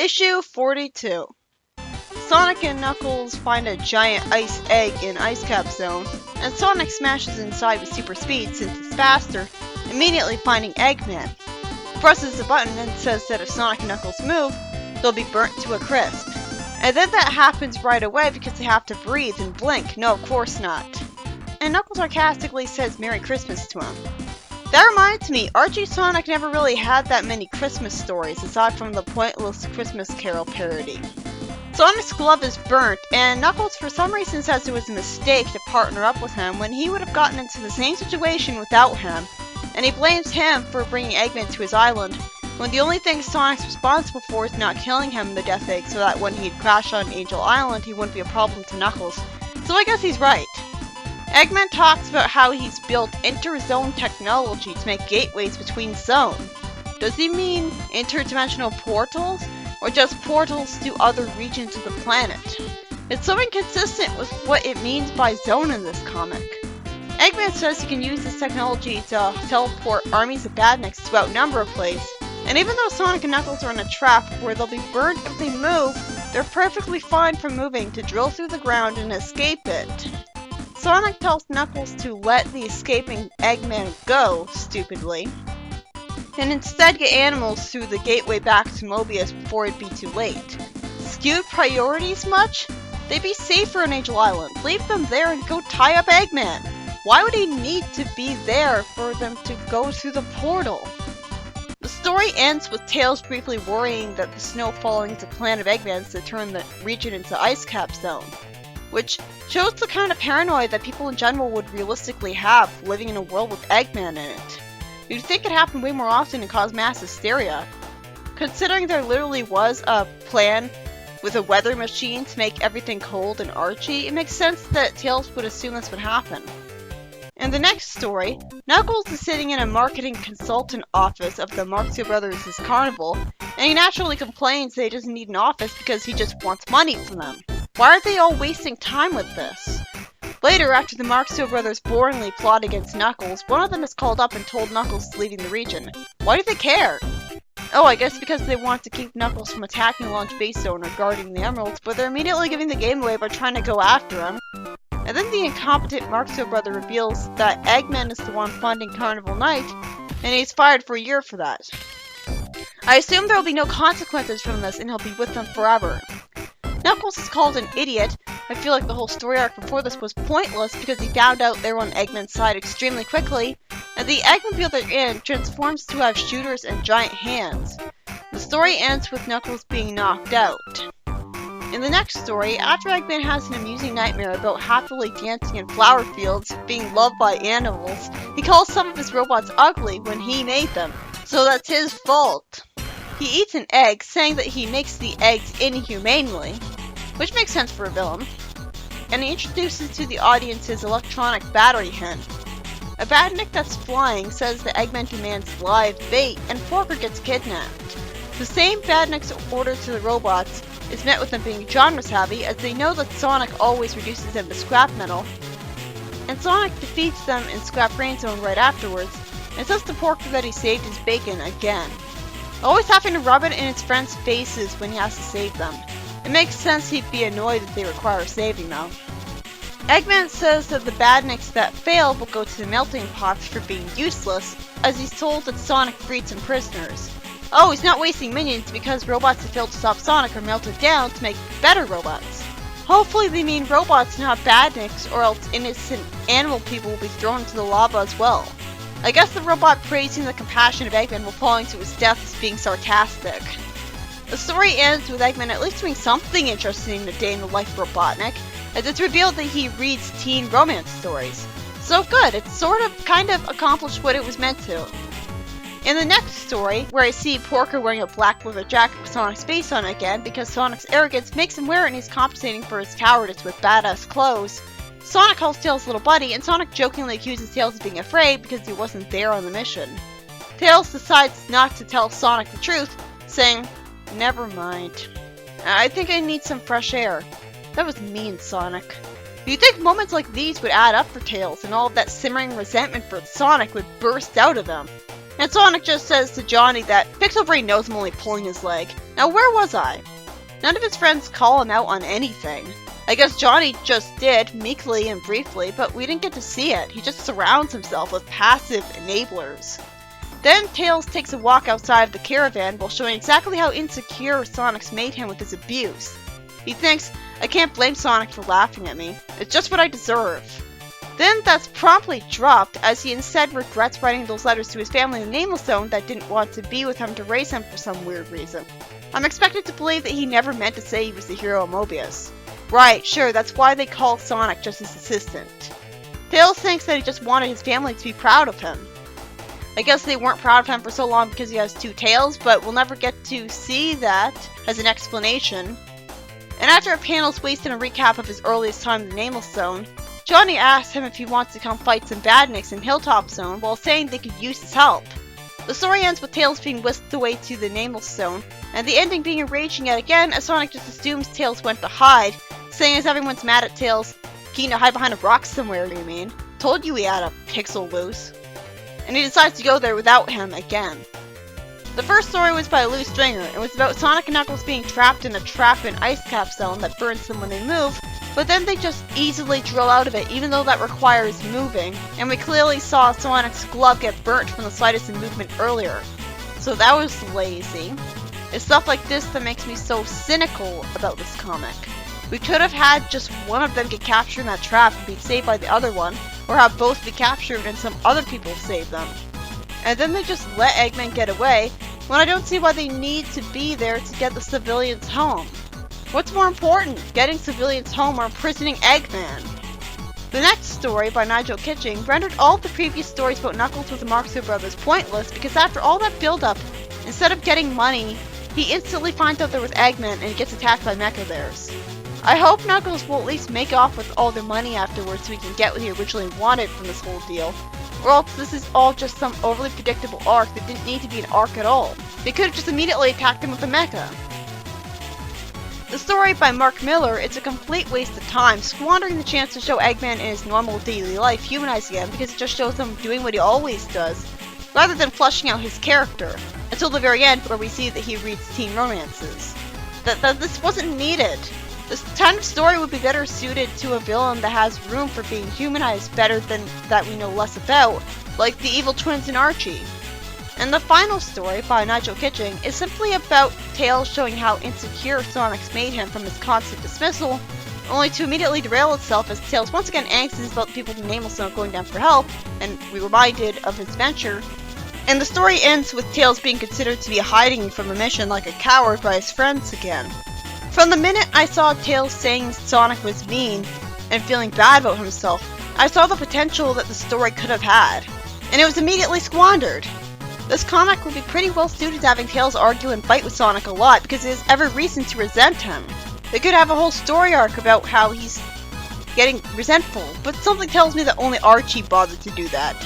Issue 42. Sonic and Knuckles find a giant ice egg in Ice Cap Zone, and Sonic smashes inside with super speed since it's faster, immediately finding Eggman. He presses the button and says that if Sonic and Knuckles move, they'll be burnt to a crisp. And then that happens right away because they have to breathe and blink. No, of course not. And Knuckles sarcastically says Merry Christmas to him. That reminds me, Archie Sonic never really had that many Christmas stories aside from the pointless Christmas Carol parody. Sonic's glove is burnt, and Knuckles for some reason says it was a mistake to partner up with him when he would have gotten into the same situation without him, and he blames him for bringing Eggman to his island, when the only thing Sonic's responsible for is not killing him in the Death Egg so that when he'd crash on Angel Island he wouldn't be a problem to Knuckles. So I guess he's right. Eggman talks about how he's built inter-zone technology to make gateways between zones. Does he mean interdimensional portals? Or just portals to other regions of the planet? It's so inconsistent with what it means by zone in this comic. Eggman says he can use this technology to teleport armies of badniks to outnumber a place, and even though Sonic and Knuckles are in a trap where they'll be burned if they move, they're perfectly fine from moving to drill through the ground and escape it. Sonic tells Knuckles to let the escaping Eggman go, stupidly, and instead get animals through the gateway back to Mobius before it'd be too late. Skewed priorities much? They'd be safer on Angel Island. Leave them there and go tie up Eggman. Why would he need to be there for them to go through the portal? The story ends with Tails briefly worrying that the snow falling into Planet Eggman's to turn the region into Ice Cap Zone, which shows the kind of paranoia that people in general would realistically have living in a world with Eggman in it. You'd think it happened way more often and caused mass hysteria. Considering there literally was a plan with a weather machine to make everything cold and Archie, it makes sense that Tails would assume this would happen. In the next story, Knuckles is sitting in a marketing consultant office of the Marx Brothers' carnival, and he naturally complains that he doesn't need an office because he just wants money from them. Why are they all wasting time with this? Later, after the Marxo brothers boringly plot against Knuckles, one of them is called up and told Knuckles is leaving the region. Why do they care? Oh, I guess because they want to keep Knuckles from attacking the launch base zone or guarding the emeralds, but they're immediately giving the game away by trying to go after him. And then the incompetent Marxo brother reveals that Eggman is the one funding Carnival Night, and he's fired for a year for that. I assume there will be no consequences from this and he'll be with them forever. Knuckles is called an idiot. I feel like the whole story arc before this was pointless because he found out they were on Eggman's side extremely quickly, and the Eggmobile they're in transforms to have shooters and giant hands. The story ends with Knuckles being knocked out. In the next story, after Eggman has an amusing nightmare about happily dancing in flower fields, being loved by animals, he calls some of his robots ugly when he made them, so that's his fault. He eats an egg, saying that he makes the eggs inhumanely, which makes sense for a villain, and he introduces to the audience his electronic battery hen. A badnik that's flying says that Eggman demands live bait, and Porker gets kidnapped. The same badnik's order to the robots is met with them being genre savvy, as they know that Sonic always reduces them to scrap metal, and Sonic defeats them in Scrap Brain Zone right afterwards, and says to Porker that he saved his bacon again, always having to rub it in his friends' faces when he has to save them. It makes sense he'd be annoyed if they require saving though. Eggman says that the badniks that fail will go to the melting pots for being useless, as he's told that Sonic freed some prisoners. Oh, he's not wasting minions because robots that fail to stop Sonic are melted down to make better robots. Hopefully they mean robots, not badniks, or else innocent animal people will be thrown into the lava as well. I guess the robot praising the compassion of Eggman while falling to his death is being sarcastic. The story ends with Eggman at least doing something interesting in a day in the life of Robotnik, as it's revealed that he reads teen romance stories. So good, it kind of accomplished what it was meant to. In the next story, where I see Porker wearing a black leather jacket with Sonic's face on it again because Sonic's arrogance makes him wear it and he's compensating for his cowardice with badass clothes, Sonic calls Tails little buddy, and Sonic jokingly accuses Tails of being afraid because he wasn't there on the mission. Tails decides not to tell Sonic the truth, saying, "Never mind. I think I need some fresh air." That was mean, Sonic. You'd think moments like these would add up for Tails, and all of that simmering resentment for Sonic would burst out of him. And Sonic just says to Johnny that Pixel Brain knows him only pulling his leg. Now where was I? None of his friends call him out on anything. I guess Johnny just did, meekly and briefly, but we didn't get to see it. He just surrounds himself with passive enablers. Then Tails takes a walk outside of the caravan while showing exactly how insecure Sonic's made him with his abuse. He thinks, I can't blame Sonic for laughing at me. It's just what I deserve. Then that's promptly dropped as he instead regrets writing those letters to his family in the Nameless Zone that didn't want to be with him to raise him for some weird reason. I'm expected to believe that he never meant to say he was the hero of Mobius. Right, sure, that's why they call Sonic just his assistant. Tails thinks that he just wanted his family to be proud of him. I guess they weren't proud of him for so long because he has two tails, but we'll never get to see that as an explanation. And after a panel's wasted a recap of his earliest time in the Nameless Zone, Johnny asks him if he wants to come fight some badniks in Hilltop Zone while saying they could use his help. The story ends with Tails being whisked away to the Nameless Zone, and the ending being enraging yet again as Sonic just assumes Tails went to hide, saying as everyone's mad at Tails, keen to hide behind a rock somewhere, do you mean? Told you he had a pixel loose. And he decides to go there without him again. The first story was by Lou Stringer, and was about Sonic and Knuckles being trapped in a trap in Ice Cap Zone that burns them when they move, but then they just easily drill out of it even though that requires moving, and we clearly saw Sonic's glove get burnt from the slightest movement earlier. So that was lazy. It's stuff like this that makes me so cynical about this comic. We could have had just one of them get captured in that trap and be saved by the other one, or have both be captured and some other people save them. And then they just let Eggman get away, when I don't see why they need to be there to get the civilians home. What's more important, getting civilians home or imprisoning Eggman? The next story, by Nigel Kitching, rendered all the previous stories about Knuckles with the Marxo brothers pointless because after all that build-up, instead of getting money, he instantly finds out there was Eggman and he gets attacked by Mecha Bears. I hope Knuckles will at least make off with all their money afterwards so he can get what he originally wanted from this whole deal. Or else this is all just some overly predictable arc that didn't need to be an arc at all. They could have just immediately attacked him with a mecha. The story by Mark Miller is a complete waste of time, squandering the chance to show Eggman in his normal daily life humanizing him because it just shows him doing what he always does, rather than fleshing out his character, until the very end where we see that he reads teen romances. This wasn't needed. This kind of story would be better suited to a villain that has room for being humanized better than that we know less about, like the evil twins in Archie. And the final story, by Nigel Kitching, is simply about Tails showing how insecure Sonic's made him from his constant dismissal, only to immediately derail itself as Tails once again angsts about the people in the Nameless Zone going down for help, and we're reminded of his venture. And the story ends with Tails being considered to be hiding from a mission like a coward by his friends again. From the minute I saw Tails saying Sonic was mean and feeling bad about himself, I saw the potential that the story could have had, and it was immediately squandered. This comic would be pretty well suited to having Tails argue and fight with Sonic a lot because he has every reason to resent him. They could have a whole story arc about how he's getting resentful, but something tells me that only Archie bothered to do that.